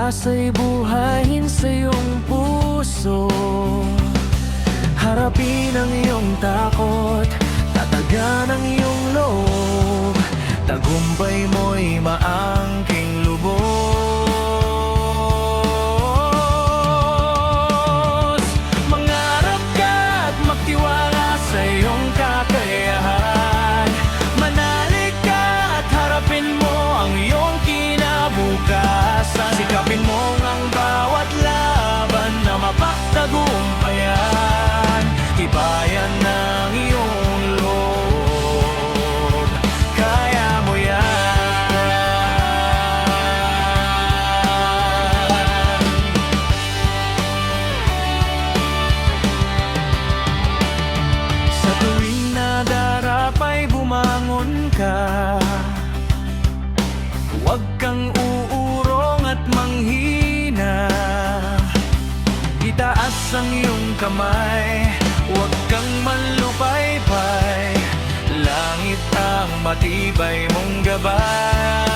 pag-asa'y buhayin sa iyong puso. Harapin ang iyong takot, tatagan ang iyong loob. Tagumpay mo'y maangking lubos. Mangarap ka at magtiwala sa iyong kakayahan. Manalig ka at harapin mo ang iyong kinabukasan. Sikapin mo ang bawat laban na mapagtagumpayan. Tibayan ng iyong loob, kaya mo yan. Sa tuwing nadarapay bumangon ka, huwag kang uurong at manghina. Itaas ang iyong kamay, huwag kang manlupaypay. Langit ang matibay mong gabay.